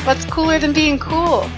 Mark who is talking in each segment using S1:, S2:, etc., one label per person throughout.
S1: What's cooler than being cool?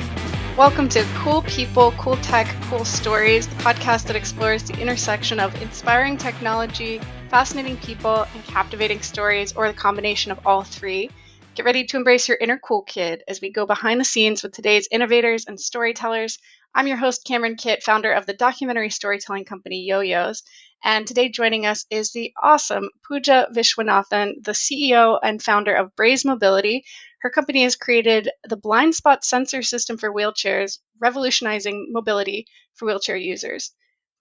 S1: Welcome to Cool People, Cool Tech, Cool Stories, the podcast that explores the intersection of inspiring technology, fascinating people, and captivating stories, or the combination of all three. Get ready to embrace your inner cool kid as we go behind the scenes with today's innovators and storytellers. I'm your host, Cameron Kitt, founder of the documentary storytelling company Yo-Yos. And today joining us is the awesome Pooja Viswanathan, the CEO and founder of Braze Mobility. Her company has created the blind spot sensor system for wheelchairs, revolutionizing mobility for wheelchair users.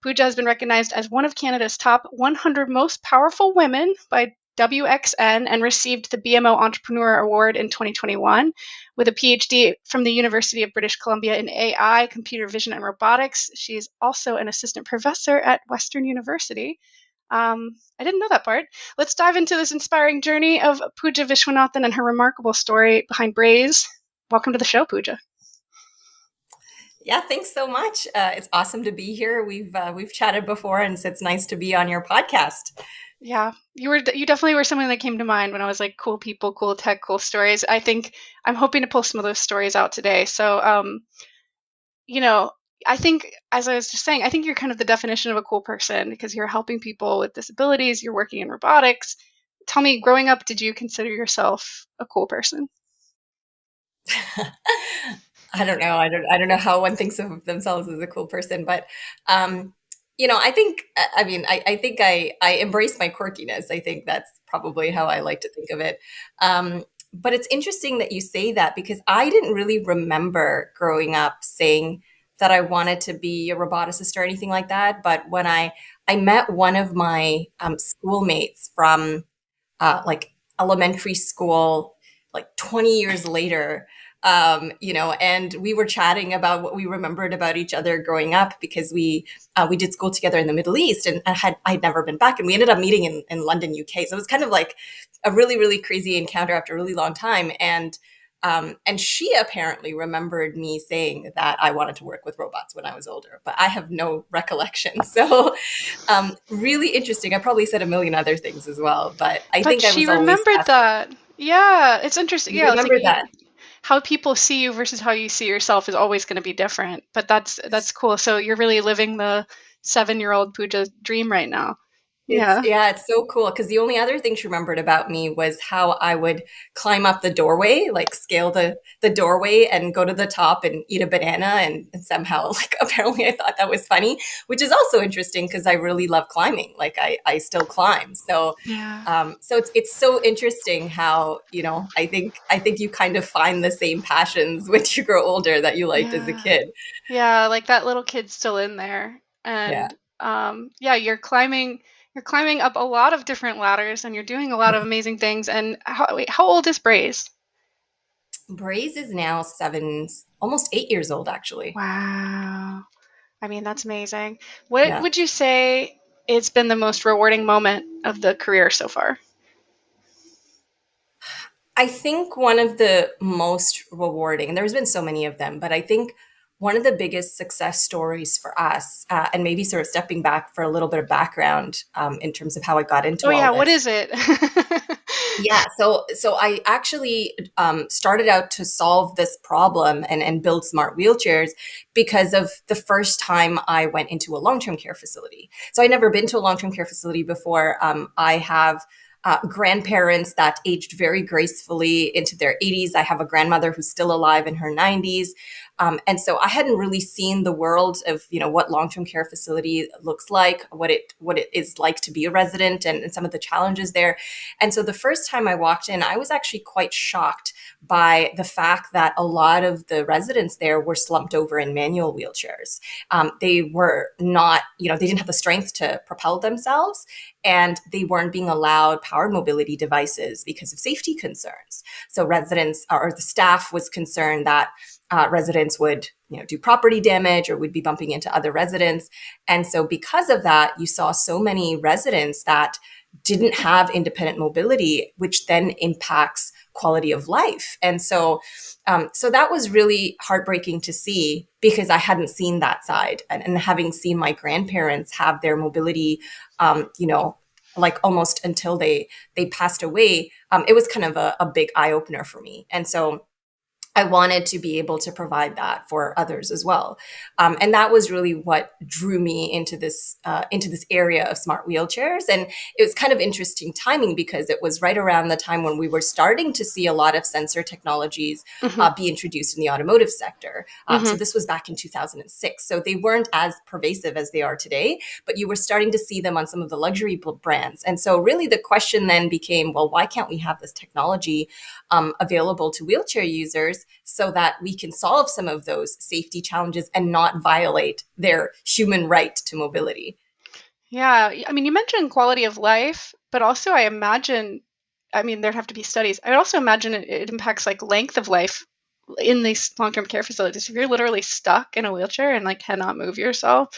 S1: Pooja has been recognized as one of Canada's top 100 most powerful women by WXN and received the BMO Entrepreneur Award in 2021. With a PhD from the University of British Columbia in AI, computer vision, and robotics, she is also an assistant professor at Western University. I didn't know that part. Let's dive into this inspiring journey of Pooja Viswanathan and her remarkable story behind Braze. Welcome to the show, Pooja.
S2: Yeah, thanks so much. It's awesome to be here. We've chatted before, and so it's nice to be on your podcast.
S1: Yeah, you definitely were someone that came to mind when I was like, cool people, cool tech, cool stories. I think I'm hoping to pull some of those stories out today. So, you know, I think, as I was just saying, I think you're kind of the definition of a cool person because you're helping people with disabilities, you're working in robotics. Tell me, growing up, did you consider yourself a cool person?
S2: I don't know. I don't know how one thinks of themselves as a cool person, but I think. I think I embrace my quirkiness. I think that's probably how I like to think of it. But it's interesting that you say that because I didn't really remember growing up saying that I wanted to be a roboticist or anything like that. But when I met one of my schoolmates from like elementary school, like 20 years later. And we were chatting about what we remembered about each other growing up because we did school together in the Middle East, and I'd never been back, and we ended up meeting in London, UK. So it was kind of like a really, really crazy encounter after a really long time. And she apparently remembered me saying that I wanted to work with robots when I was older, but I have no recollection. So really interesting. I probably said a million other things as well, but I
S1: But
S2: think I
S1: she
S2: was always
S1: remembered
S2: fascinated.
S1: that. Yeah, it's interesting.
S2: You
S1: Yeah, it's like
S2: remember that?
S1: how people see you versus how you see yourself is always going to be different. But that's cool. So you're really living the 7-year-old Pooja dream right now.
S2: It's
S1: Yeah.
S2: yeah, it's so cool because the only other thing she remembered about me was how I would climb up the doorway, like scale the doorway and go to the top and eat a banana and somehow like apparently I thought that was funny, which is also interesting because I really love climbing. Like I still climb. So
S1: Yeah.
S2: so it's so interesting how, I think you kind of find the same passions when you grow older that you liked as a
S1: Yeah.
S2: kid.
S1: Yeah, like that little kid's still in there.
S2: Yeah.
S1: And yeah, you're climbing up a lot of different ladders and you're doing a lot of amazing things. And how old is Braze?
S2: Braze is now almost 8 years old, actually.
S1: Wow. I mean, that's amazing. What
S2: Yeah.
S1: would you say it's been the most rewarding moment of the career so far?
S2: I think one of the most rewarding, and there's been so many of them, but I think one of the biggest success stories for us, and maybe sort of stepping back for a little bit of background in terms of how I got
S1: Oh
S2: into all
S1: yeah, what
S2: this.
S1: is it?
S2: Yeah, so I actually started out to solve this problem and build smart wheelchairs because of the first time I went into a long term care facility. So I'd never been to a long term care facility before. I have grandparents that aged very gracefully into their 80s. I have a grandmother who's still alive in her 90s. And so I hadn't really seen the world of what long-term care facility looks like, what it is like to be a resident, and some of the challenges there. And so the first time I walked in, I was actually quite shocked by the fact that a lot of the residents there were slumped over in manual wheelchairs. They were not, they didn't have the strength to propel themselves, and they weren't being allowed powered mobility devices because of safety concerns. So residents or the staff was concerned that residents would do property damage or would be bumping into other residents. And so because of that, you saw so many residents that didn't have independent mobility, which then impacts quality of life. And so that was really heartbreaking to see because I hadn't seen that side, and having seen my grandparents have their mobility, like almost until they passed away, it was kind of a big eye opener for me. And so I wanted to be able to provide that for others as well, and that was really what drew me into this area of smart wheelchairs. And it was kind of interesting timing because it was right around the time when we were starting to see a lot of sensor technologies
S1: Hmm.
S2: be introduced in the automotive sector. So
S1: Hmm.
S2: this was back in 2006. So they weren't as pervasive as they are today, but you were starting to see them on some of the luxury brands. And so really the question then became, well, why can't we have this technology available to wheelchair users so that we can solve some of those safety challenges and not violate their human right to mobility?
S1: Yeah, I mean, you mentioned quality of life, but also I imagine, I mean, there'd have to be studies. I also imagine it impacts like length of life in these long-term care facilities. If you're literally stuck in a wheelchair and like cannot move yourself,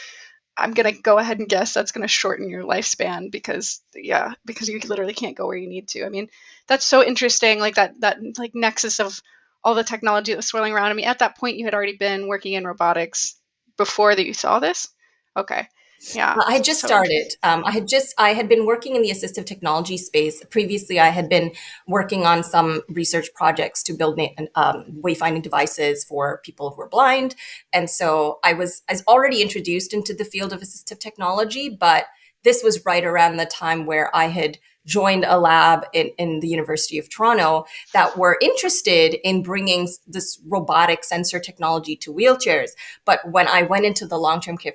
S1: I'm gonna go ahead and guess that's gonna shorten your lifespan because yeah, because you literally can't go where you need to. I mean, that's so interesting, like that like nexus of all the technology that was swirling around. I mean, at that point you had already been working in robotics before that you saw this? Okay. Yeah.
S2: I had just
S1: So
S2: started.
S1: interesting.
S2: I had been working in the assistive technology space. Previously, I had been working on some research projects to build wayfinding devices for people who are blind. And so I was already introduced into the field of assistive technology, but this was right around the time where I had joined a lab in the University of Toronto that were interested in bringing this robotic sensor technology to wheelchairs. But when I went into the long-term care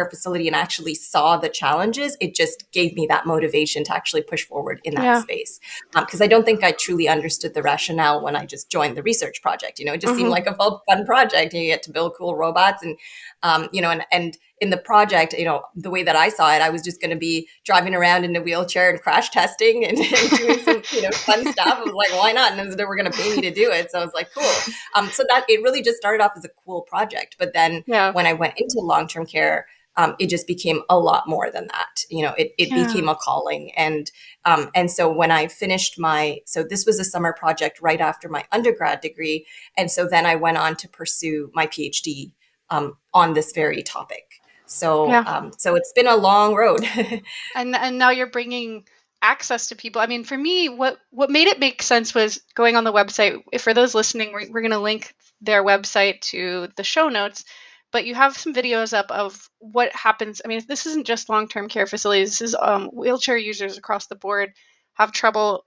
S2: facility and actually saw the challenges, it just gave me that motivation to actually push forward in that
S1: Yeah.
S2: space. Because I don't think I truly understood the rationale when I just joined the research project. You know, it just seemed
S1: Hmm.
S2: like a fun project. You get to build cool robots, and and in the project, the way that I saw it, I was just going to be driving around in a wheelchair and crash testing and doing some, fun stuff. I was like, why not? And they were going to pay me to do it. So I was like, cool. So that it really just started off as a cool project. But then
S1: Yeah.
S2: when I went into long-term care, it just became a lot more than that. It
S1: Yeah.
S2: became a calling. And so when I finished so this was a summer project right after my undergrad degree. And so then I went on to pursue my PhD on this very topic.
S1: Yeah.
S2: So it's been a long road.
S1: And now you're bringing access to people. I mean, for me, what made it make sense was going on the website. If for those listening, we're going to link their website to the show notes, but you have some videos up of what happens. I mean, this isn't just long-term care facilities. This is wheelchair users across the board have trouble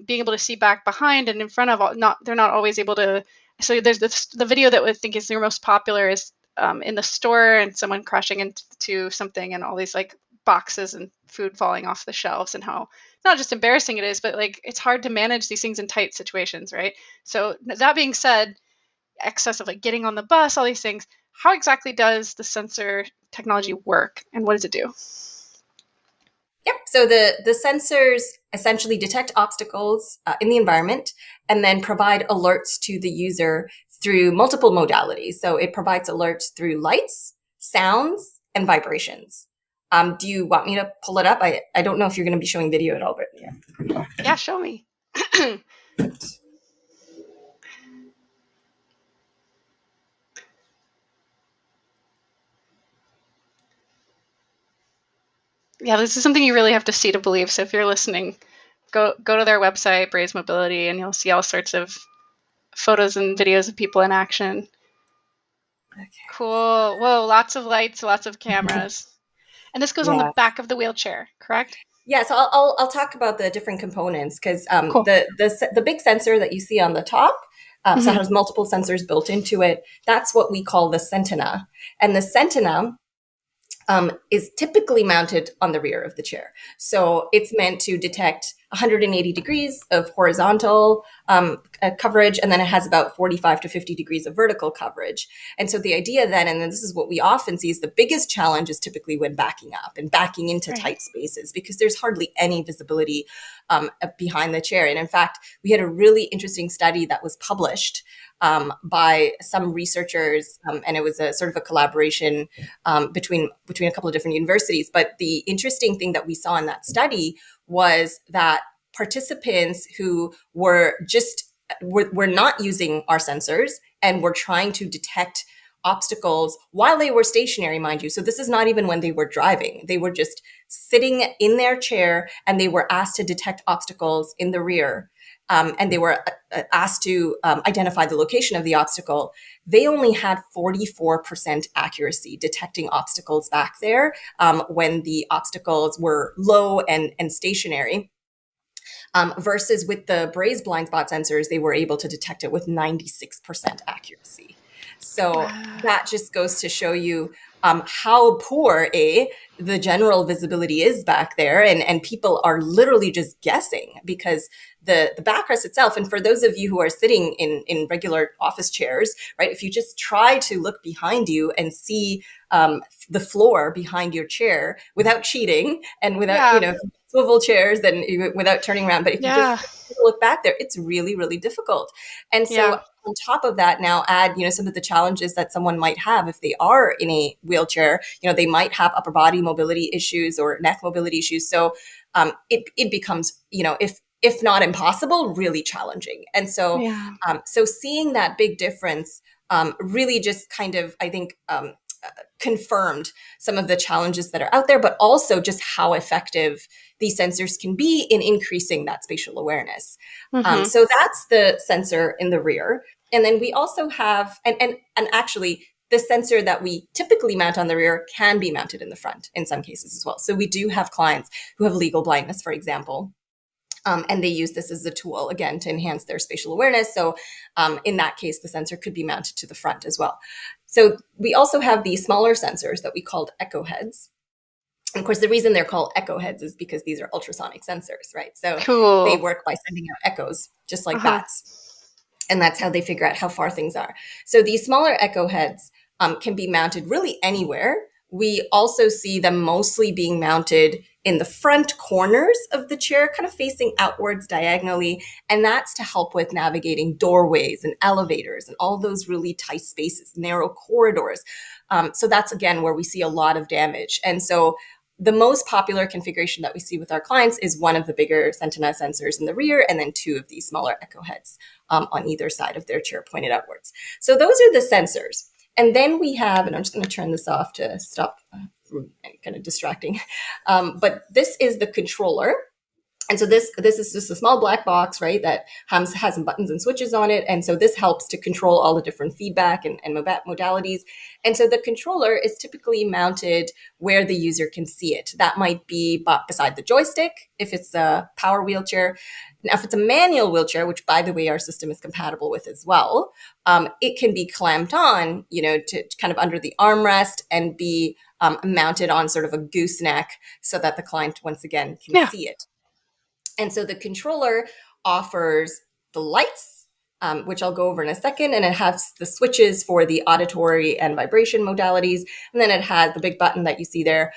S1: being able to see back behind and in front of. Not they're not always able to. So there's the video that I think is their most popular is in the store and someone crashing into something and all these like boxes and food falling off the shelves, and how not just embarrassing it is, but like it's hard to manage these things in tight situations, right? So that being said, excess of like getting on the bus, all these things, how exactly does the sensor technology work and what does it do?
S2: Yep. So the sensors essentially detect obstacles in the environment and then provide alerts to the user through multiple modalities. So it provides alerts through lights, sounds, and vibrations. Do you want me to pull it up? I don't know if you're going to be showing video at all, but yeah.
S1: Yeah, show me. Yeah, this is something you really have to see to believe. So if you're listening, go to their website, Braze Mobility, and you'll see all sorts of photos and videos of people in action. Cool. Whoa, lots of lights, lots of cameras. And this goes on the
S2: Yeah.
S1: back of the wheelchair, correct?
S2: Yeah, so I'll talk about the different components because
S1: Cool.
S2: the big sensor that you see on the top, so it
S1: Hmm.
S2: has multiple sensors built into it. That's what we call the Sentina, and the Sentina is typically mounted on the rear of the chair. So it's meant to detect 180 degrees of horizontal coverage, and then it has about 45 to 50 degrees of vertical coverage. And so the idea then, and then this is what we often see, is the biggest challenge is typically when backing up and backing into
S1: Right.
S2: tight spaces because there's hardly any visibility behind the chair. And in fact, we had a really interesting study that was published by some researchers, and it was a sort of a collaboration between a couple of different universities. But the interesting thing that we saw in that study was that participants who were not using our sensors and were trying to detect obstacles while they were stationary, mind you. So this is not even when they were driving. They were just sitting in their chair and they were asked to detect obstacles in the rear. and they were asked to identify the location of the obstacle, they only had 44% accuracy detecting obstacles back there when the obstacles were low and stationary. Versus with the Braze blind spot sensors, they were able to detect it with 96% accuracy. So
S1: Wow.
S2: that just goes to show you how poor the general visibility is back there, and people are literally just guessing because the backrest itself. And for those of you who are sitting in regular office chairs, right, if you just try to look behind you and see the floor behind your chair without cheating and without
S1: Yeah.
S2: swivel chairs and without turning around, but if you just
S1: Yeah.
S2: look back there, it's really, really difficult. And so
S1: Yeah.
S2: on top of that, now add, some of the challenges that someone might have if they are in a wheelchair. They might have upper body mobility issues or neck mobility issues. So it becomes, if not impossible, really challenging. And so,
S1: Yeah.
S2: so seeing that big difference really just kind of, I think, confirmed some of the challenges that are out there, but also just how effective these sensors can be in increasing that spatial awareness.
S1: Mm-hmm.
S2: So that's the sensor in the rear. And then we also have, and actually, the sensor that we typically mount on the rear can be mounted in the front in some cases as well. So we do have clients who have legal blindness, for example, and they use this as a tool, again, to enhance their spatial awareness. So in that case, the sensor could be mounted to the front as well. So we also have these smaller sensors that we called echo heads. And of course, the reason they're called echo heads is because these are ultrasonic sensors, right? So they
S1: Cool.
S2: work by sending out echoes, just like
S1: Uh-huh.
S2: bats. And that's how they figure out how far things are. So these smaller echo heads can be mounted really anywhere. We also see them mostly being mounted in the front corners of the chair, kind of facing outwards diagonally. And that's to help with navigating doorways and elevators and all those really tight spaces, narrow corridors. So that's, again, where we see a lot of damage. And so the most popular configuration that we see with our clients is one of the bigger Sentinel sensors in the rear, and then two of these smaller echo heads on either side of their chair pointed outwards. So those are the sensors. And then we have, and I'm just going to turn this off to stop kind of distracting. But this is the controller. And so this is just a small black box, right, that has some buttons and switches on it. And so this helps to control all the different feedback and modalities. And so the controller is typically mounted where the user can see it. That might be beside the joystick if it's a power wheelchair. Now, if it's a manual wheelchair, which, by the way, our system is compatible with as well, it can be clamped on, to kind of under the armrest and be mounted on sort of a gooseneck so that the client, once again, can
S1: Yeah.
S2: see it. And so the controller offers the lights, which I'll go over in a second, and it has the switches for the auditory and vibration modalities. And then it has the big button that you see there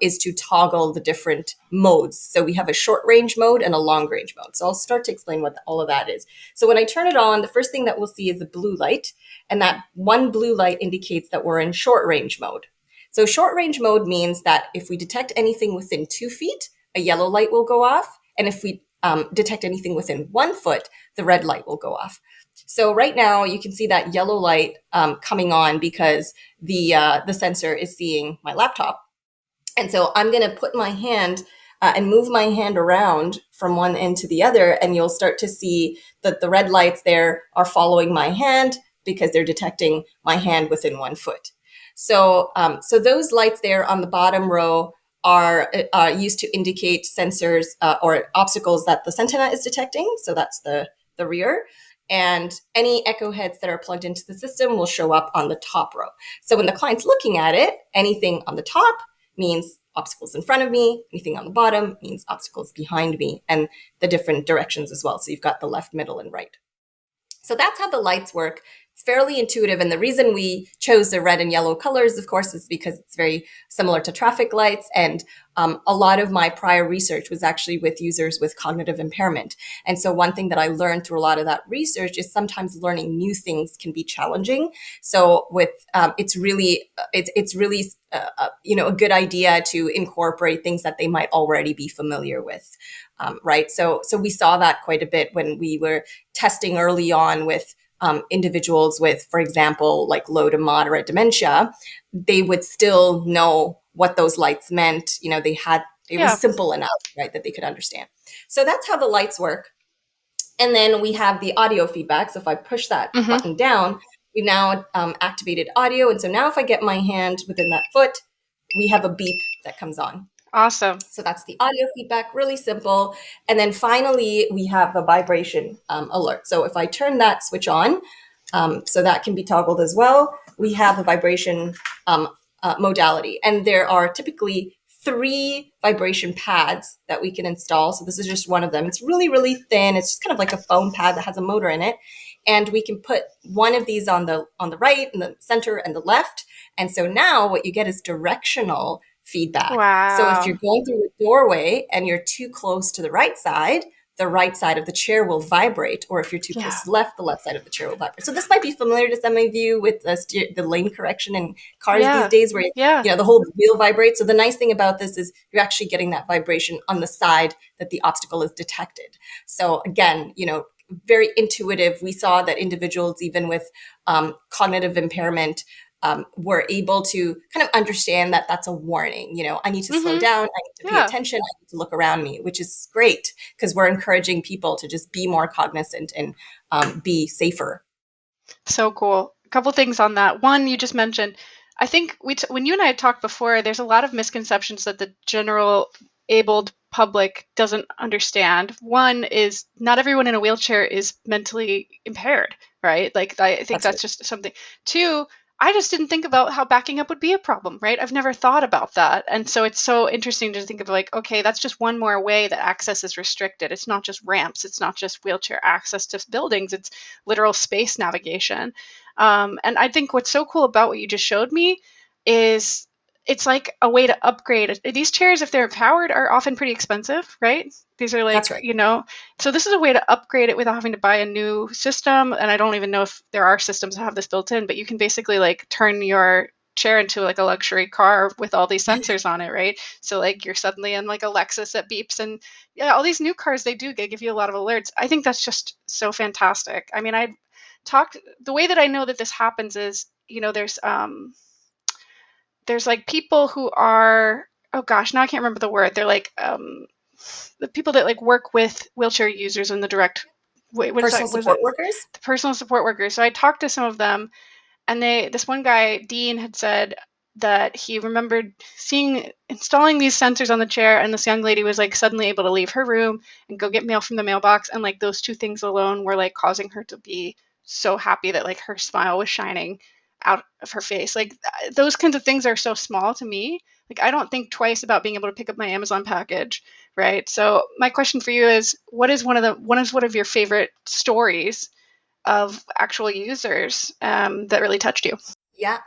S2: is to toggle the different modes. So we have a short range mode and a long range mode. So I'll start to explain what all of that is. So when I turn it on, the first thing that we'll see is a blue light. And that one blue light indicates that we're in short range mode. So short range mode means that if we detect anything within 2 feet, a yellow light will go off. And if we detect anything within 1 foot, the red light will go off. So right now you can see that yellow light coming on because the sensor is seeing my laptop. And so I'm going to put my hand and move my hand around from one end to the other, and you'll start to see that the red lights there are following my hand because they're detecting my hand within 1 foot. So those lights there on the bottom row are used to indicate sensors or obstacles that the Sentinel is detecting. So that's the rear. And any echo heads that are plugged into the system will show up on the top row. So when the client's looking at it, anything on the top means obstacles in front of me, anything on the bottom means obstacles behind me, and the different directions as well. So you've got the left, middle, and right. So that's how the lights work. It's fairly intuitive. And the reason we chose the red and yellow colors, of course, is because it's very similar to traffic lights. And a lot of my prior research was actually with users with cognitive impairment. And so one thing that I learned through a lot of that research is sometimes learning new things can be challenging. So with it's really a good idea to incorporate things that they might already be familiar with. Right. So we saw that quite a bit when we were testing early on with individuals with, for example, like low to moderate dementia. They would still know what those lights meant. It
S1: Yeah.
S2: was simple enough, right, that they could understand. So that's how the lights work. And then we have the audio feedback. So if I push that
S1: Mm-hmm.
S2: button down, we've now activated audio. And so now if I get my hand within that foot, we have a beep that comes on.
S1: Awesome.
S2: So that's the audio feedback, really simple. And then finally, we have a vibration alert. So if I turn that switch on, so that can be toggled as well, we have a vibration modality. And there are typically 3 vibration pads that we can install. So this is just one of them. It's really, really thin. It's just kind of like a foam pad that has a motor in it. And we can put one of these on the right and the center and the left. And so now what you get is directional feedback. So if you're
S1: Wow.
S2: going through a doorway and you're too close to the right side of the chair will vibrate. Or if you're too close
S1: Yeah.
S2: to the left side of the chair will vibrate. So this might be familiar to some of you with the lane correction in cars these
S1: Yeah.
S2: days where,
S1: Yeah.
S2: the whole wheel vibrates. So the nice thing about this is you're actually getting that vibration on the side that the obstacle is detected. So again, very intuitive. We saw that individuals, even with cognitive impairment, were able to kind of understand that that's a warning. I need to slow
S1: Mm-hmm.
S2: down. I need to pay
S1: Yeah.
S2: attention. I need to look around me, which is great because we're encouraging people to just be more cognizant and be safer.
S1: So cool. A couple things on that. One, you just mentioned, I think when you and I had talked before, there's a lot of misconceptions that the general abled public doesn't understand. One is not everyone in a wheelchair is mentally impaired, right? Like I think
S2: That's
S1: that's
S2: right.
S1: just something. Two, I just didn't think about how backing up would be a problem, right? I've never thought about that. And so it's so interesting to think of like, okay, that's just one more way that access is restricted. It's not just ramps, it's not just wheelchair access to buildings, it's literal space navigation. And I think what's so cool about what you just showed me is it's like a way to upgrade. These chairs, if they're powered, are often pretty expensive, right? These are
S2: That's
S1: like,
S2: right.
S1: so this is a way to upgrade it without having to buy a new system. And I don't even know if there are systems that have this built in, but you can basically like turn your chair into like a luxury car with all these sensors on it, right? So like you're suddenly in like a Lexus that beeps, and yeah, all these new cars they give you a lot of alerts. I think that's just so fantastic. I mean, I talked the way that I know that this happens is, there's like people who are, oh gosh, now I can't remember the word. They're like the people that like work with wheelchair users in the direct wait, what is
S2: Personal
S1: that? What is it?
S2: support workers.
S1: The personal support workers. So I talked to some of them, and this one guy, Dean, had said that he remembered installing these sensors on the chair, and this young lady was like suddenly able to leave her room and go get mail from the mailbox, and like those two things alone were like causing her to be so happy that like her smile was shining out of her face. Like those kinds of things are so small to me. Like I don't think twice about being able to pick up my Amazon package, right? So my question for you is, what of your favorite stories of actual users that really touched you?
S2: Yeah.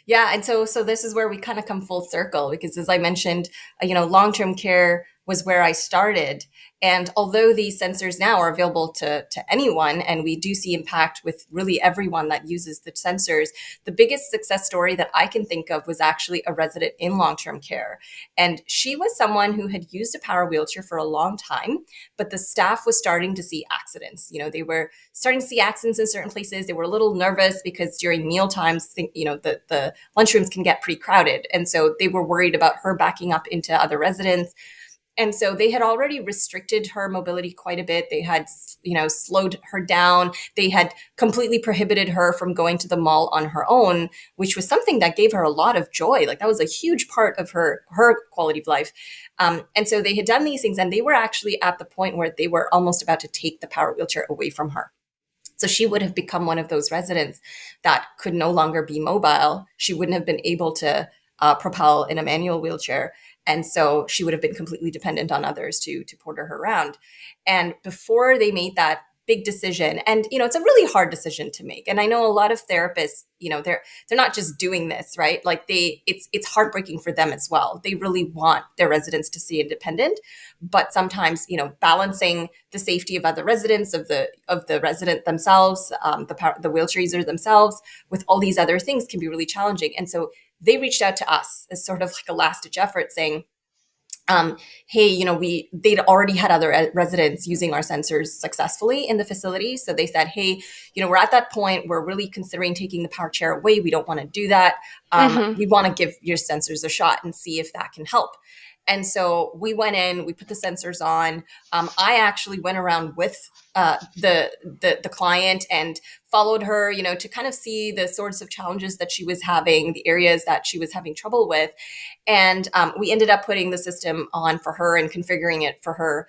S2: Yeah, and so this is where we kind of come full circle because, as I mentioned, long-term care was where I started. And although these sensors now are available to anyone, and we do see impact with really everyone that uses the sensors, the biggest success story that I can think of was actually a resident in long-term care. And she was someone who had used a power wheelchair for a long time, but the staff was starting to see accidents. They were starting to see accidents in certain places. They were a little nervous because during meal times, the lunchrooms can get pretty crowded. And so they were worried about her backing up into other residents. And so they had already restricted her mobility quite a bit. They had, slowed her down. They had completely prohibited her from going to the mall on her own, which was something that gave her a lot of joy. Like that was a huge part of her quality of life. And so they had done these things, and they were actually at the point where they were almost about to take the power wheelchair away from her. So she would have become one of those residents that could no longer be mobile. She wouldn't have been able to propel in a manual wheelchair. And so she would have been completely dependent on others to porter her around. And before they made that big decision, and it's a really hard decision to make. And I know a lot of therapists, they're not just doing this, right? Like it's heartbreaking for them as well. They really want their residents to stay independent, but sometimes balancing the safety of other residents, of the resident themselves, the wheelchair user themselves, with all these other things can be really challenging. And so they reached out to us as sort of like a last ditch effort, saying, hey, they'd already had other residents using our sensors successfully in the facility. So they said, hey, we're at that point. We're really considering taking the power chair away. We don't want to do that.
S1: Mm-hmm.
S2: We want to give your sensors a shot and see if that can help. And so we went in, we put the sensors on. I actually went around with the client and followed her, to kind of see the sorts of challenges that she was having, the areas that she was having trouble with. And we ended up putting the system on for her and configuring it for her,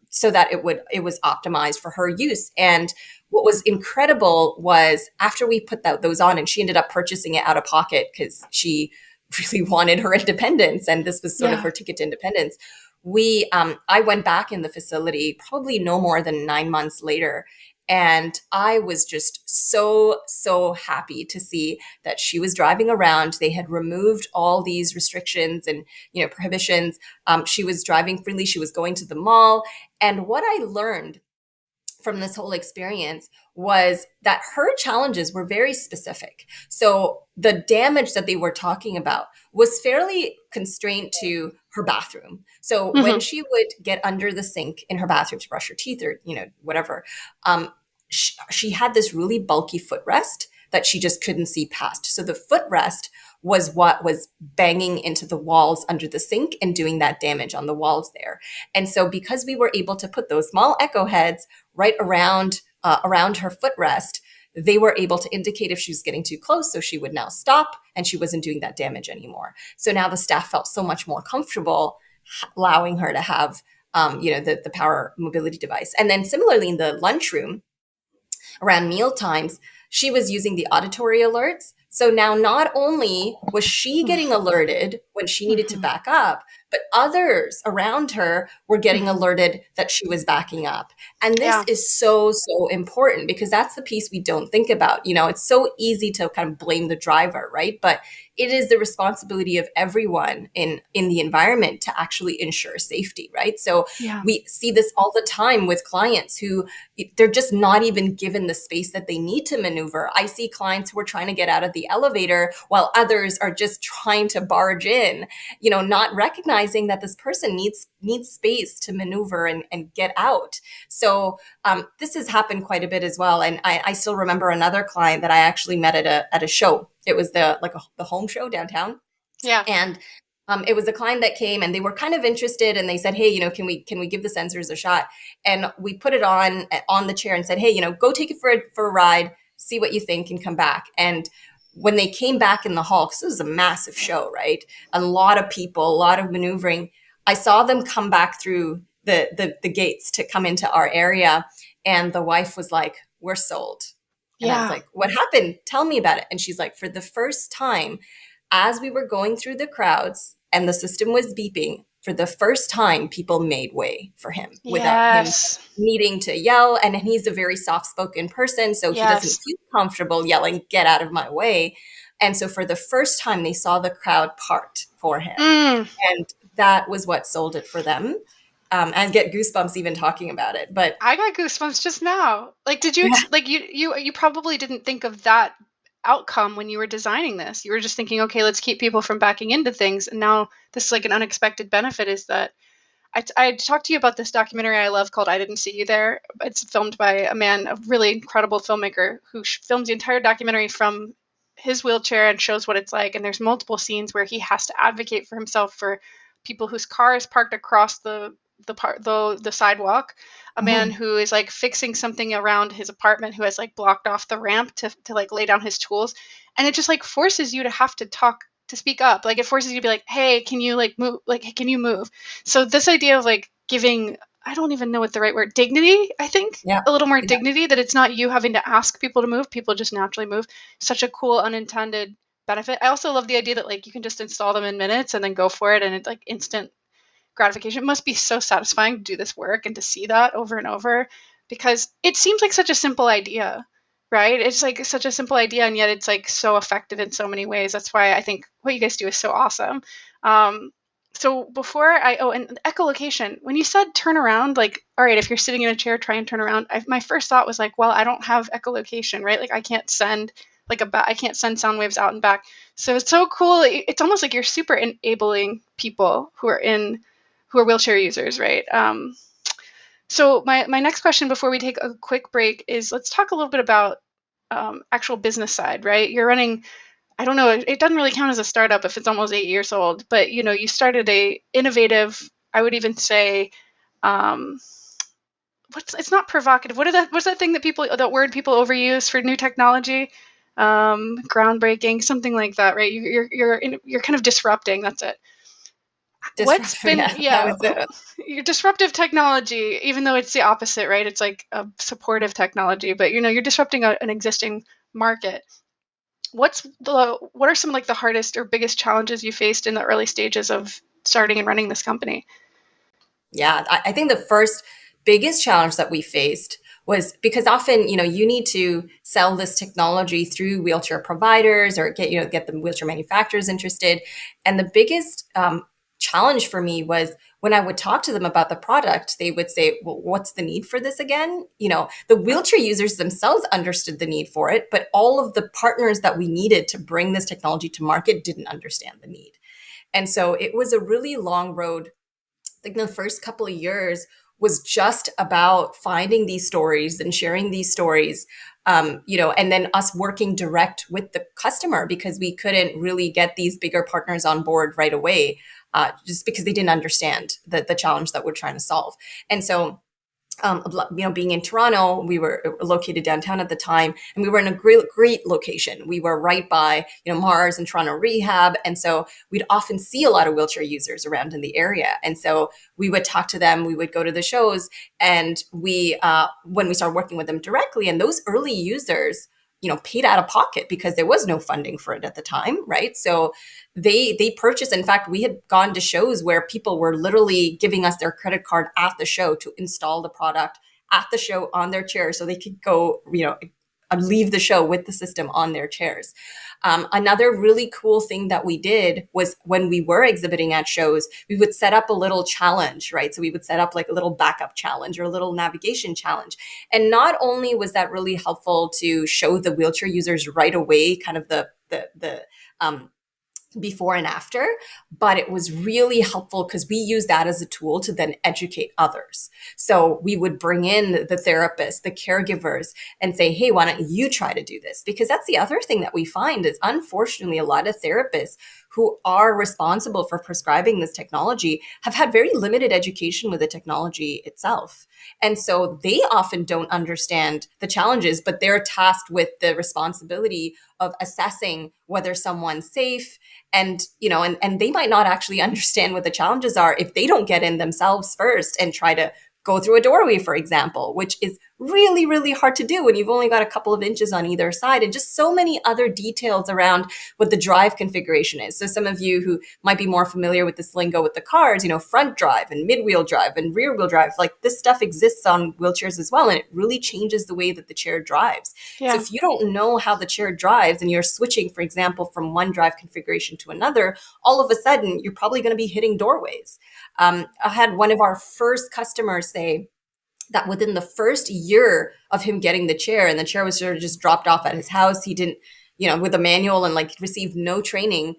S2: so that it was optimized for her use. And what was incredible was after we put those on, and she ended up purchasing it out of pocket because she really wanted her independence, and this was sort of
S1: Yeah.
S2: her ticket to independence. I went back in the facility probably no more than 9 months later, and I was just so happy to see that she was driving around. They had removed all these restrictions and prohibitions. She was driving freely. She was going to the mall. And what I learned from this whole experience was that her challenges were very specific. So the damage that they were talking about was fairly constrained to her bathroom. So when
S1: Hmm.
S2: she would get under the sink in her bathroom to brush her teeth or whatever, she had this really bulky footrest that she just couldn't see past. So the footrest was what was banging into the walls under the sink and doing that damage on the walls there. And so because we were able to put those small echo heads right around her footrest, they were able to indicate if she was getting too close. So she would now stop and she wasn't doing that damage anymore. So now the staff felt so much more comfortable allowing her to have the power mobility device. And then similarly in the lunchroom, around meal times, she was using the auditory alerts. So now not only was she getting alerted when she needed to
S1: Hmm.
S2: back up, but others around her were getting
S1: Hmm.
S2: alerted that she was backing up. And this
S1: Yeah.
S2: is so important because that's the piece we don't think about. It's so easy to kind of blame the driver, right? But it is the responsibility of everyone in the environment to actually ensure safety, right? So
S1: Yeah.
S2: we see this all the time with clients who they're just not even given the space that they need to maneuver. I see clients who are trying to get out of the elevator while others are just trying to barge in, not recognizing that this person needs space to maneuver and get out. So this has happened quite a bit as well. And I still remember another client that I actually met at a show. It was the home show downtown.
S1: Yeah.
S2: And it was a client that came and they were kind of interested and they said, hey, can we give the sensors a shot? And we put it on the chair and said, hey, go take it for a ride, see what you think and come back. And when they came back in the hall, because this was a massive show, right? A lot of people, a lot of maneuvering. I saw them come back through the gates to come into our area. And the wife was like, we're sold. And I was
S1: Yeah.
S2: like, what happened? Tell me about it. And she's like, for the first time, as we were going through the crowds and the system was beeping, for the first time, people made way for him without him
S1: Yes.
S2: needing to yell. And he's a very soft spoken person, so he doesn't
S1: Yes.
S2: feel comfortable yelling, get out of my way. And so for the first time, they saw the crowd part for him.
S1: Mm.
S2: And that was what sold it for them. And get goosebumps even talking about it. But
S1: I got goosebumps just now. Like, did you
S2: yeah,
S1: like you probably didn't think of that outcome when you were designing this. You were just thinking, okay, let's keep people from backing into things. And now this is like an unexpected benefit is that I talked to you about this documentary I love called I Didn't See You There. It's filmed by a man, a really incredible filmmaker who films the entire documentary from his wheelchair and shows what it's like. And there's multiple scenes where he has to advocate for himself for people whose car is parked across the sidewalk. A man
S2: mhm,
S1: who is like fixing something around his apartment who has like blocked off the ramp to like lay down his tools, and it just like forces you to have to talk to speak up. Like it forces you to be like, hey, can you like move? Like, hey, can you move? So this idea of like giving, I don't even know what the right word, dignity, I think,
S2: yeah,
S1: a little more
S2: yeah,
S1: dignity, that it's not you having to ask people to move, people just naturally move. Such a cool unintended benefit. I also love the idea that like you can just install them in minutes and then go for it and it's like instant gratification. It must be so satisfying to do this work and to see that over and over because it seems like such a simple idea, right? It's like such a simple idea and yet it's like so effective in so many ways. That's why I think what you guys do is so awesome. Um, so before and echolocation, when you said turn around, like, all right, if you're sitting in a chair, try and turn around. My first thought was like, well, I don't have echolocation, right? Like I can't send I can't send sound waves out and back. So it's so cool. It's almost like you're super enabling people who are wheelchair users, right? So my next question before we take a quick break is let's talk a little bit about actual business side, right? You're running I don't know, it doesn't really count as a startup if it's almost 8 years old, but you started a innovative, I would even say, um, it's not provocative. What's that thing that word people overuse for new technology? Groundbreaking, something like that, right? You're kind of disrupting. That's it. What's
S2: Disruptor,
S1: been
S2: yeah, that
S1: yeah
S2: was it.
S1: your disruptive technology, even though it's the opposite, right? It's like a supportive technology, but you're disrupting an existing market. What are some like the hardest or biggest challenges you faced in the early stages of starting and running this company?
S2: Yeah, I think the first biggest challenge that we faced was because often, you need to sell this technology through wheelchair providers or get the wheelchair manufacturers interested. And the biggest challenge for me was when I would talk to them about the product, they would say, well, what's the need for this again? The wheelchair users themselves understood the need for it, but all of the partners that we needed to bring this technology to market didn't understand the need. And so it was a really long road. Like the first couple of years was just about finding these stories and sharing these stories, and then us working direct with the customer because we couldn't really get these bigger partners on board right away, just because they didn't understand the challenge that we're trying to solve. And so being in Toronto, we were located downtown at the time, and we were in a great location. We were right by, Mars and Toronto Rehab, and so we'd often see a lot of wheelchair users around in the area. And so we would talk to them, we would go to the shows, and when we started working with them directly, and those early users, paid out of pocket because there was no funding for it at the time, right? So they purchased. In fact, we had gone to shows where people were literally giving us their credit card at the show to install the product at the show on their chair so they could go, leave the show with the system on their chairs. Another really cool thing that we did was when we were exhibiting at shows, we would set up a little challenge, right? So we would set up like a little backup challenge or a little navigation challenge. And not only was that really helpful to show the wheelchair users right away, kind of the before and after, but it was really helpful because we use that as a tool to then educate others. So we would bring in the therapists, the caregivers, and say, hey, why don't you try to do this? Because that's the other thing that we find is, unfortunately, a lot of therapists who are responsible for prescribing this technology have had very limited education with the technology itself. And so they often don't understand the challenges, but they're tasked with the responsibility of assessing whether someone's safe, and they might not actually understand what the challenges are if they don't get in themselves first and try to go through a doorway, for example, which is really, really hard to do when you've only got a couple of inches on either side, and just so many other details around what the drive configuration is. So some of you who might be more familiar with this lingo with the cars, front drive and mid-wheel drive and rear wheel drive, like this stuff exists on wheelchairs as well. And it really changes the way that the chair drives. So
S1: Yeah.
S2: if you don't know how the chair drives and you're switching, for example, from one drive configuration to another, all of a sudden you're probably going to be hitting doorways. I had one of our first customers say that within the first year of him getting the chair, and the chair was sort of just dropped off at his house, he didn't, with a manual, and like received no training,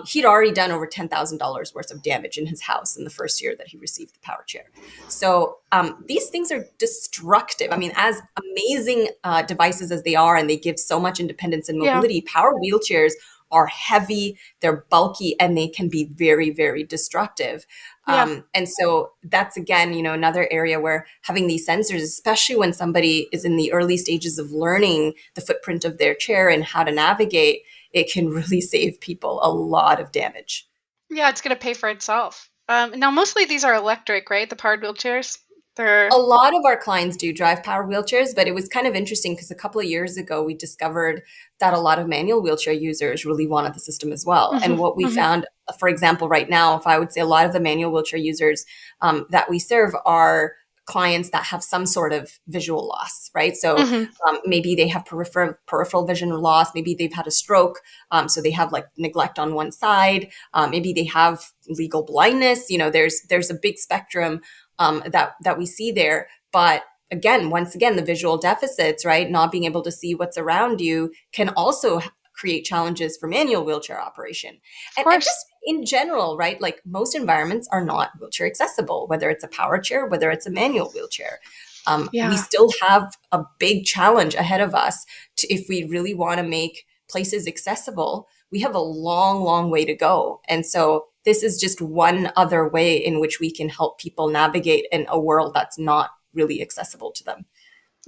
S2: he'd already done over $10,000 worth of damage in his house in the first year that he received the power chair. So these things are destructive. I mean, as amazing devices as they are, and they give so much independence and
S1: Yeah.
S2: mobility, power wheelchairs are heavy, they're bulky, and they can be very, very destructive.
S1: Yeah.
S2: And so that's, again, another area where having these sensors, especially when somebody is in the early stages of learning the footprint of their chair and how to navigate, it can really save people a lot of damage.
S1: Yeah, it's going to pay for itself. Now, mostly these are electric, right? The powered wheelchairs.
S2: A
S1: They're.
S2: lot of our clients do drive power wheelchairs, but it was kind of interesting because a couple of years ago, we discovered that a lot of manual wheelchair users really wanted the system as well.
S1: Hmm.
S2: And what we
S1: Hmm.
S2: found, for example, right now, if I would say a lot of the manual wheelchair users that we serve are clients that have some sort of visual loss, right? So
S1: Hmm.
S2: maybe they have peripheral vision loss, maybe they've had a stroke, so they have like neglect on one side, maybe they have legal blindness. There's a big spectrum that we see there. But again, once again, the visual deficits, right? Not being able to see what's around you can also create challenges for manual wheelchair operation.
S1: Of
S2: And
S1: course.
S2: just in general, right? Like most environments are not wheelchair accessible, whether it's a power chair, whether it's a manual wheelchair. We
S1: Yeah.
S2: still have a big challenge ahead of us if we really want to make places accessible, we have a long, long way to go. And so this is just one other way in which we can help people navigate in a world that's not really accessible to them.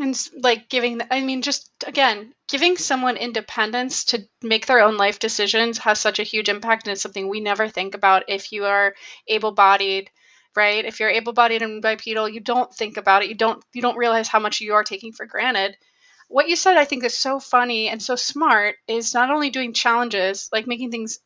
S1: And like I mean, just again, giving someone independence to make their own life decisions has such a huge impact. And it's something we never think about if you are able bodied, right? If you're able bodied and bipedal, you don't think about it. You don't realize how much you are taking for granted. What you said, I think, is so funny and so smart is not only doing challenges, like making things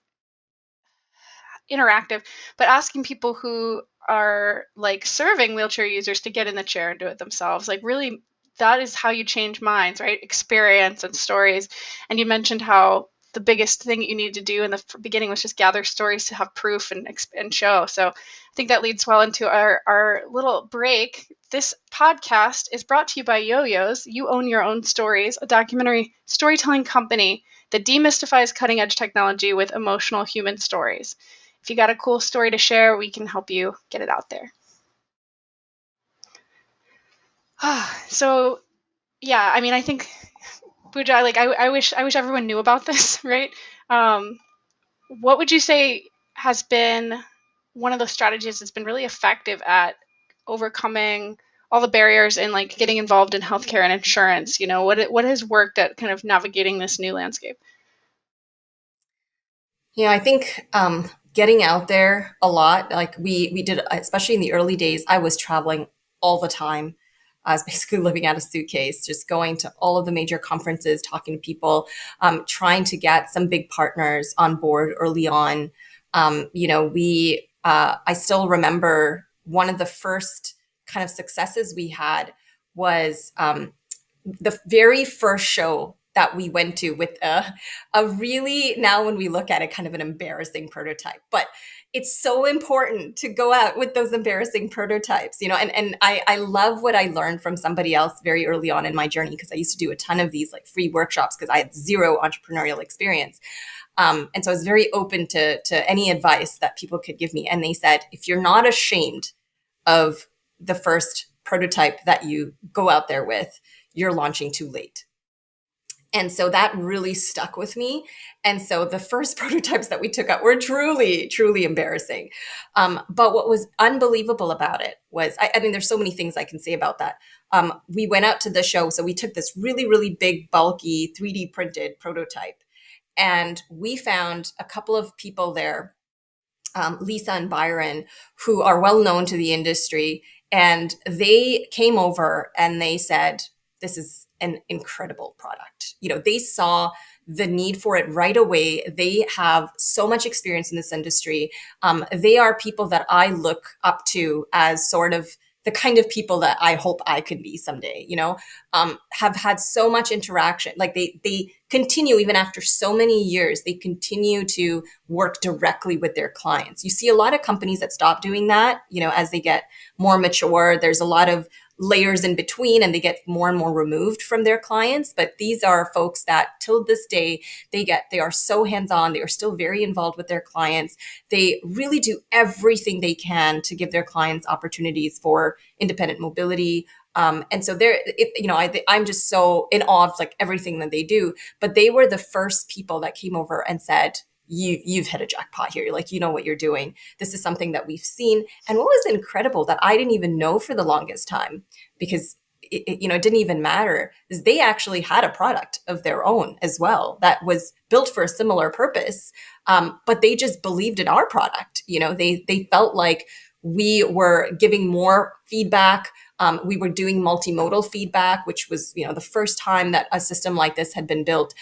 S1: interactive, but asking people who are like serving wheelchair users to get in the chair and do it themselves. Like, really, that is how you change minds, right? Experience and stories. And you mentioned how the biggest thing you need to do in the beginning was just gather stories to have proof and show. So I think that leads well into our little break. This podcast is brought to you by Yo-Yos. You Own Your Own Stories, a documentary storytelling company that demystifies cutting edge technology with emotional human stories. If you got a cool story to share, we can help you get it out there. So yeah, I mean, I think Pooja, like I wish everyone knew about this, right? Um, what would you say has been one of those strategies that's been really effective at overcoming all the barriers in like getting involved in healthcare and insurance? You know, what has worked at kind of navigating this new landscape?
S2: Yeah, I think getting out there a lot, like we did, especially in the early days, I was traveling all the time. I was basically living out a suitcase, just going to all of the major conferences, talking to people, trying to get some big partners on board early on. I still remember one of the first kind of successes we had was the very first show that we went to with a really, now when we look at it, kind of an embarrassing prototype. But it's so important to go out with those embarrassing prototypes, and I love what I learned from somebody else very early on in my journey, because I used to do a ton of these like free workshops because I had zero entrepreneurial experience. And so I was very open to any advice that people could give me. And they said, if you're not ashamed of the first prototype that you go out there with, you're launching too late. And so that really stuck with me. And so the first prototypes that we took out were truly, truly embarrassing. But what was unbelievable about it was, I mean, there's so many things I can say about that. We went out to the show. So we took this really, really big, bulky 3D printed prototype. And we found a couple of people there, Lisa and Byron, who are well known to the industry. And they came over and they said, this is an incredible product. They saw the need for it right away. They have so much experience in this industry. They are people that I look up to as sort of the kind of people that I hope I could be someday, have had so much interaction. Like they continue, even after so many years, they continue to work directly with their clients. You see a lot of companies that stop doing that, as they get more mature. There's a lot of layers in between and they get more and more removed from their clients. But these are folks that till this day, they are so hands-on. They are still very involved with their clients. They really do everything they can to give their clients opportunities for independent mobility. And so I'm just so in awe of like everything that they do. But they were the first people that came over and said, you've hit a jackpot here. Like, you know what you're doing. This is something that we've seen. And what was incredible that I didn't even know for the longest time, because it didn't even matter, is they actually had a product of their own as well that was built for a similar purpose. But they just believed in our product. They felt like we were giving more feedback. We were doing multimodal feedback, which was, the first time that a system like this had been built,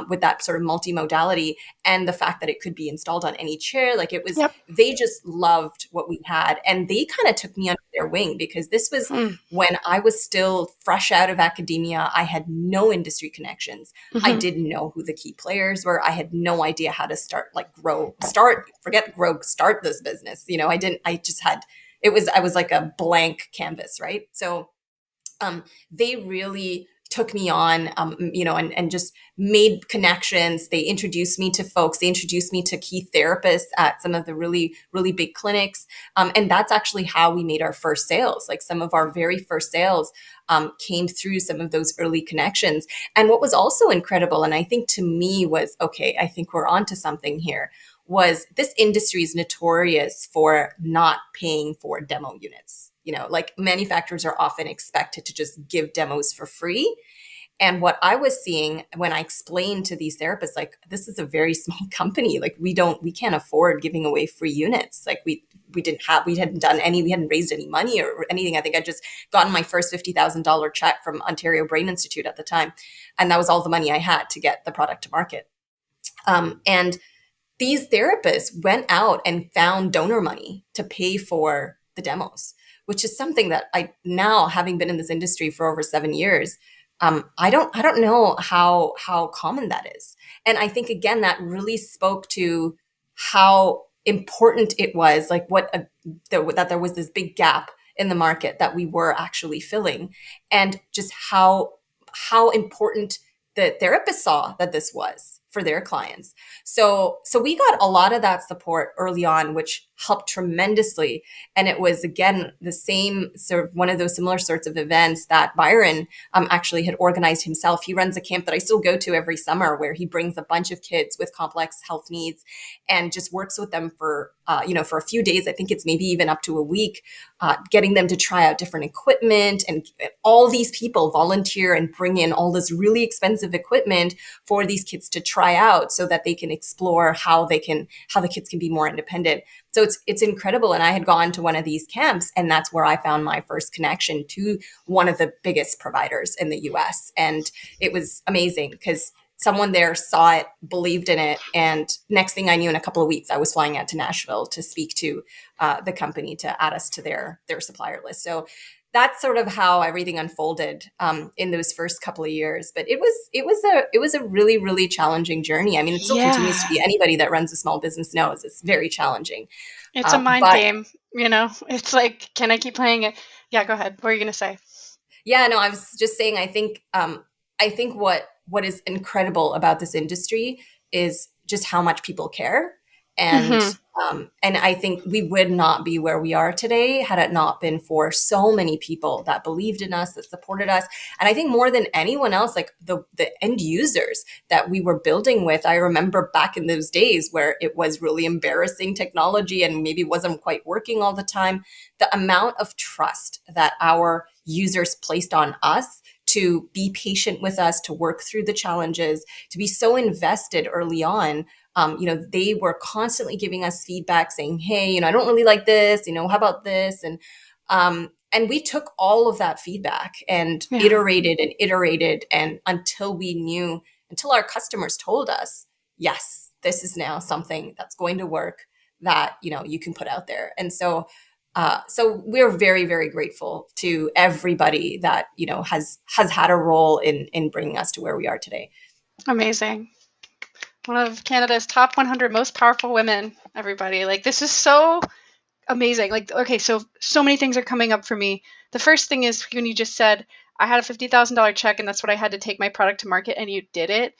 S2: with that sort of multimodality, and the fact that it could be installed on any chair. Like it was,
S1: Yep.
S2: they just loved what we had. And they kind of took me under their wing, because this was when I was still fresh out of academia. I had no industry connections. I
S1: Mm-hmm.
S2: didn't know who the key players were. I had no idea how to start this business. I was like a blank canvas, right? So they really took me on, and just made connections. They introduced me to folks. They introduced me to key therapists at some of the really, really big clinics. And that's actually how we made our first sales. Like some of our very first sales, came through some of those early connections. And what was also incredible, and I think to me was, okay, I think we're onto something here, was this industry is notorious for not paying for demo units. Like manufacturers are often expected to just give demos for free. And what I was seeing when I explained to these therapists, like, this is a very small company. Like, we can't afford giving away free units. Like, we hadn't raised any money or anything. I think I'd just gotten my first $50,000 check from Ontario Brain Institute at the time. And that was all the money I had to get the product to market. And these therapists went out and found donor money to pay for the demos, which is something that I now, having been in this industry for over 7 years, I don't know how common that is. And I think again that really spoke to how important it was, like that there was this big gap in the market that we were actually filling, and just how important the therapist saw that this was for their clients. So we got a lot of that support early on, which helped tremendously. And it was, again, the same sort of one of those similar sorts of events that Byron actually had organized himself. He runs a camp that I still go to every summer, where he brings a bunch of kids with complex health needs and just works with them for a few days. I think it's maybe even up to a week, getting them to try out different equipment. And all these people volunteer and bring in all this really expensive equipment for these kids to try out, so that they can explore how the kids can be more independent. So it's incredible. And I had gone to one of these camps, and that's where I found my first connection to one of the biggest providers in the US. And it was amazing because someone there saw it, believed in it. And next thing I knew, in a couple of weeks, I was flying out to Nashville to speak to the company to add us to their supplier list. So that's sort of how everything unfolded in those first couple of years. But it was a really, really challenging journey. I mean, it still continues to
S1: Yeah.
S2: be. Anybody that runs a small business knows it's very challenging.
S1: It's a mind
S2: But
S1: game, It's like, can I keep playing it? Yeah, go ahead. What were you going to say?
S2: yeah, no, I was just saying, I think what is incredible about this industry is just how much people care. And
S1: Hmm.
S2: and I think we would not be where we are today had it not been for so many people that believed in us, that supported us. And I think more than anyone else, like the end users that we were building with. I remember back in those days where it was really embarrassing technology and maybe wasn't quite working all the time. The amount of trust that our users placed on us to be patient with us, to work through the challenges, to be so invested early on. They were constantly giving us feedback saying, hey, I don't really like this, how about this? And we took all of that feedback and
S1: Yeah.
S2: iterated and until our customers told us, yes, this is now something that's going to work, that, you can put out there. And so we're very, very grateful to everybody that, has had a role in bringing us to where we are today.
S1: Amazing. One of Canada's top 100 most powerful women, everybody. Like, this is so amazing. Like, okay, so many things are coming up for me. The first thing is when you just said, I had a $50,000 check and that's what I had to take my product to market, and you did it.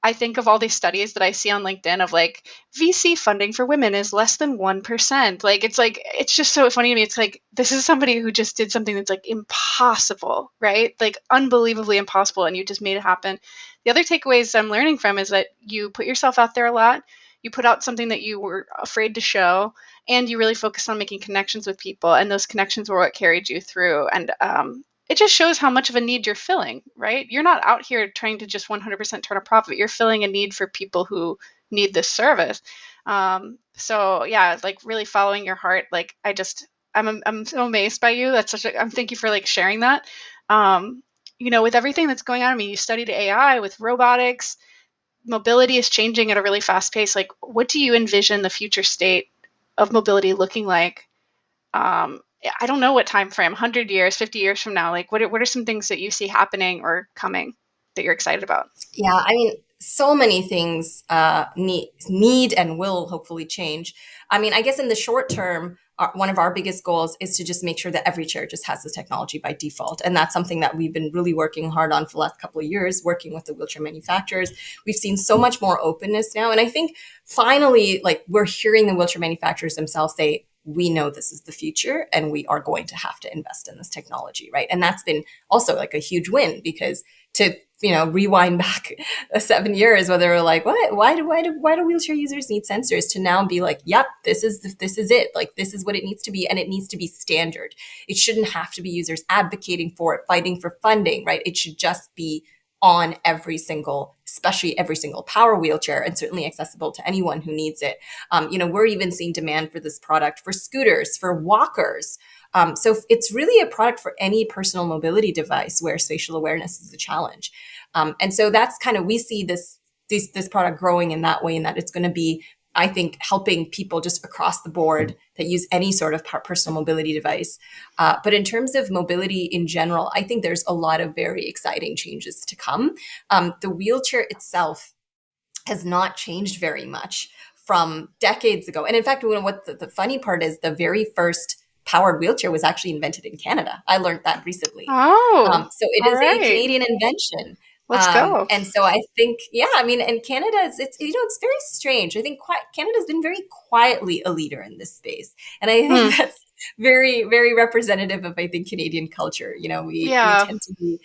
S1: I think of all these studies that I see on LinkedIn of like VC funding for women is less than 1%. Like, it's just so funny to me. It's like, this is somebody who just did something that's like impossible, right? Like, unbelievably impossible. And you just made it happen. The other takeaways I'm learning from is that you put yourself out there a lot. You put out something that you were afraid to show, and you really focused on making connections with people. And those connections were what carried you through. And it just shows how much of a need you're filling, right? You're not out here trying to just 100% turn a profit. You're filling a need for people who need this service. So yeah, like really following your heart. Like, I'm so amazed by you. Thank you for like sharing that. With everything that's going on, I mean, you studied AI with robotics, mobility is changing at a really fast pace. Like, what do you envision the future state of mobility looking like? I don't know what time frame, 100 years, 50 years from now. Like, what are some things that you see happening or coming that you're excited about?
S2: Yeah, I mean, so many things need and will hopefully change. I mean, I guess in the short term, one of our biggest goals is to just make sure that every chair just has this technology by default. And that's something that we've been really working hard on for the last couple of years, working with the wheelchair manufacturers. We've seen so much more openness now. And I think finally, like, we're hearing the wheelchair manufacturers themselves say, we know this is the future and we are going to have to invest in this technology, right? And that's been also like a huge win, because to rewind back 7 years where they were like, what, why do wheelchair users need sensors, to now be like, yep, this is it, like this is what it needs to be, and it needs to be standard. It shouldn't have to be users advocating for it, fighting for funding, right? It should just be on every single, especially every single power wheelchair, and certainly accessible to anyone who needs it. We're even seeing demand for this product for scooters, for walkers. So it's really a product for any personal mobility device where spatial awareness is a challenge. And so that's kind of, we see this product growing in that way, in that it's going to be, I think, helping people just across the board that use any sort of personal mobility device. But in terms of mobility in general, I think there's a lot of very exciting changes to come. The wheelchair itself has not changed very much from decades ago. And in fact, what the funny part is, the very first powered wheelchair was actually invented in Canada. I learned that recently.
S1: Oh,
S2: So it
S1: all
S2: is a
S1: right.
S2: Canadian invention.
S1: Let's go.
S2: And so I think, yeah, I mean, and Canada is, it's very strange. I think Canada's been very quietly a leader in this space. And I
S1: Hmm.
S2: think that's very, very representative of, I think, Canadian culture. We
S1: Yeah.
S2: tend to be,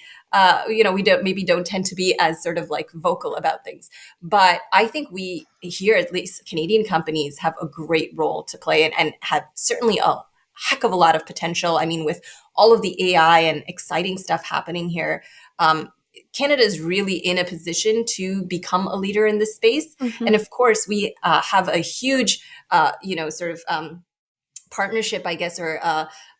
S2: we don't tend to be as sort of like vocal about things. But I think we here, at least Canadian companies, have a great role to play, and have certainly a heck of a lot of potential. I mean, with all of the AI and exciting stuff happening here, Canada is really in a position to become a leader in this space.
S1: Hmm.
S2: And of course, we have a huge, sort of partnership, I guess, or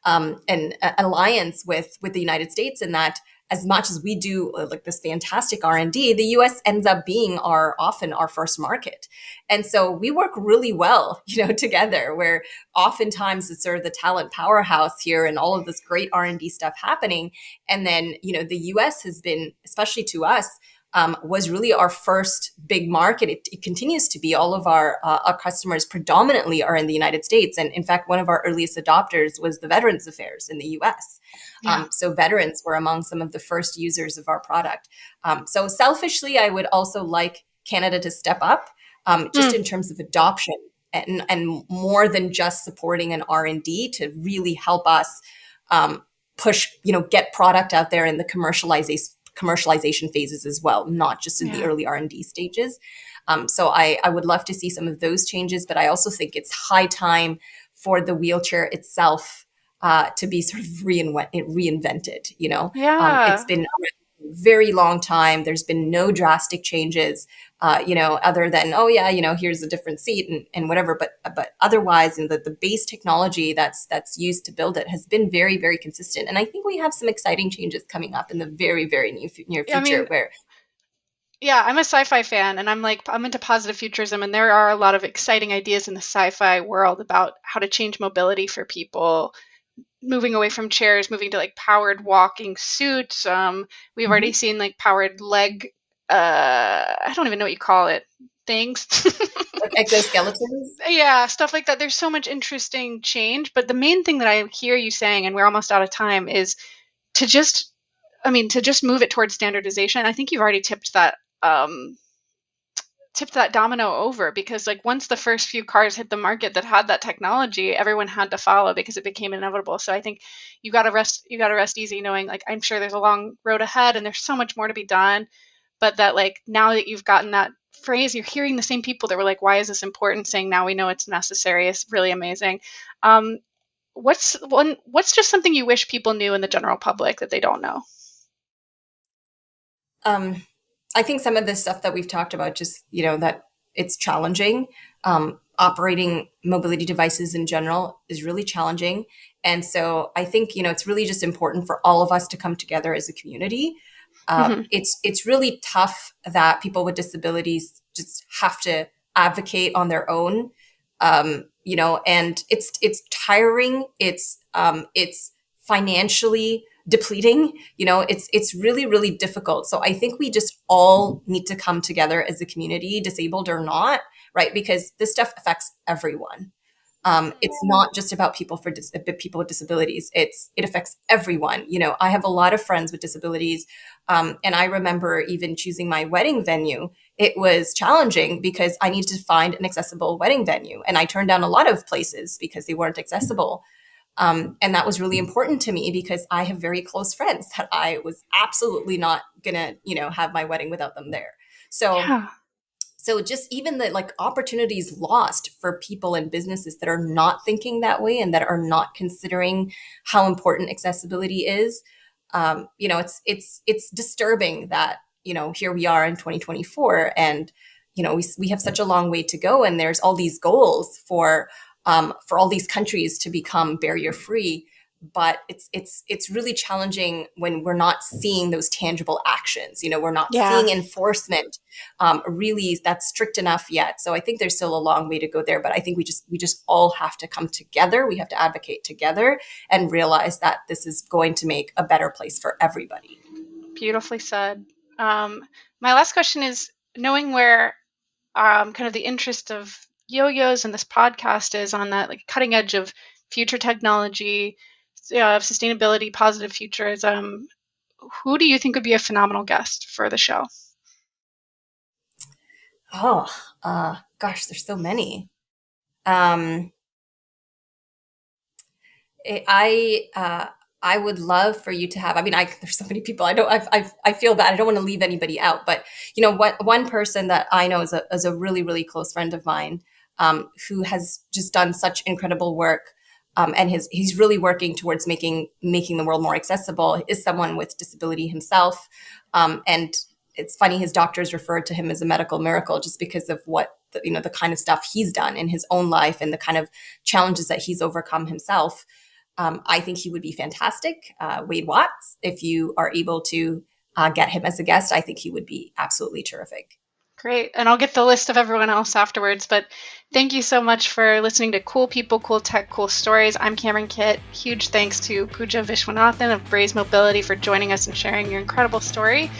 S2: an alliance with the United States, in that as much as we do like this fantastic R&D, the US ends up being often our first market. And so we work really well, together, where oftentimes it's sort of the talent powerhouse here and all of this great R&D stuff happening. And then, the US has been, especially to us, was really our first big market. It continues to be. All of our customers predominantly are in the United States. And in fact, one of our earliest adopters was the Veterans Affairs in the US.
S1: Yeah.
S2: So veterans were among some of the first users of our product. So selfishly, I would also like Canada to step up, just
S1: Hmm.
S2: in terms of adoption, and more than just supporting an R&D, to really help us push, get product out there in the commercialization phases as well, not just in the
S1: Yeah.
S2: early R&D stages. So I would love to see some of those changes, but I also think it's high time for the wheelchair itself to be sort of reinvented. It's
S1: Yeah.
S2: been a very long time. There's been no drastic changes, other than, oh yeah, here's a different seat and whatever. But otherwise, the base technology that's used to build it has been very, very consistent. And I think we have some exciting changes coming up in the very, very near
S1: I
S2: future
S1: mean,
S2: where.
S1: yeah, I'm a sci-fi fan, and I'm into positive futurism, and there are a lot of exciting ideas in the sci-fi world about how to change mobility for people, moving away from chairs, moving to like powered walking suits. We've already
S2: Mhm.
S1: seen like powered leg. I don't even know what you call it. Things.
S2: Like exoskeletons.
S1: Yeah, stuff like that. There's so much interesting change, but the main thing that I hear you saying, and we're almost out of time, is to just, to just move it towards standardization. I think you've already tipped that domino over, because like once the first few cars hit the market that had that technology, everyone had to follow because it became inevitable. So I think you got to rest easy knowing, like, I'm sure there's a long road ahead and there's so much more to be done, but that like now that you've gotten that phrase, you're hearing the same people that were like, why is this important, saying now we know it's necessary, is really amazing. um, what's just something you wish people knew in the general public that they don't know?
S2: Um, I think some of the stuff that we've talked about, just, that it's challenging. Operating mobility devices in general is really challenging. And so I think, it's really just important for all of us to come together as a community.
S1: Hmm.
S2: It's really tough that people with disabilities just have to advocate on their own. And it's tiring. It's financially depleting. It's really, really difficult. So I think we just all need to come together as a community, disabled or not, right? Because this stuff affects everyone. It's not just about people with disabilities. It affects everyone. I have a lot of friends with disabilities, and I remember even choosing my wedding venue. it was challenging because I needed to find an accessible wedding venue. And I turned down a lot of places because they weren't accessible. And that was really important to me because I have very close friends that I was absolutely not gonna, have my wedding without them there. So
S1: Yeah.
S2: so just even the like opportunities lost for people and businesses that are not thinking that way and that are not considering how important accessibility is. It's disturbing that here we are in 2024, and we have such a long way to go, and there's all these goals for all these countries to become barrier free, but it's really challenging when we're not seeing those tangible actions. We're not
S1: Yeah.
S2: seeing enforcement really that's strict enough yet. So I think there's still a long way to go there. But I think we just all have to come together. We have to advocate together and realize that this is going to make a better place for everybody.
S1: Beautifully said. My last question is, knowing where kind of the interest of yo-yos and this podcast is on that like cutting edge of future technology, sustainability, positive futurism, who do you think would be a phenomenal guest for the show?
S2: Oh, gosh, there's so many. Um, I would love for you to have. I mean, there's so many people. I feel bad. I don't want to leave anybody out. But what one person that I know is a really really close friend of mine, who has just done such incredible work, and he's really working towards making the world more accessible. Is someone with disability himself, and it's funny, his doctors referred to him as a medical miracle just because of what the kind of stuff he's done in his own life and the kind of challenges that he's overcome himself. I think he would be fantastic. Wade Watts, if you are able to get him as a guest, I think he would be absolutely terrific.
S1: Great. And I'll get the list of everyone else afterwards. But thank you so much for listening to Cool People, Cool Tech, Cool Stories. I'm Cameron Kitt. Huge thanks to Pooja Viswanathan of Braze Mobility for joining us and sharing your incredible story.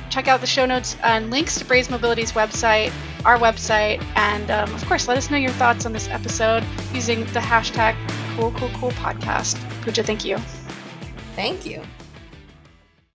S1: Check out the show notes and links to Braze Mobility's website, our website, and of course, let us know your thoughts on this episode using the hashtag #CoolCoolCoolPodcast. Pooja, thank you.
S2: Thank you.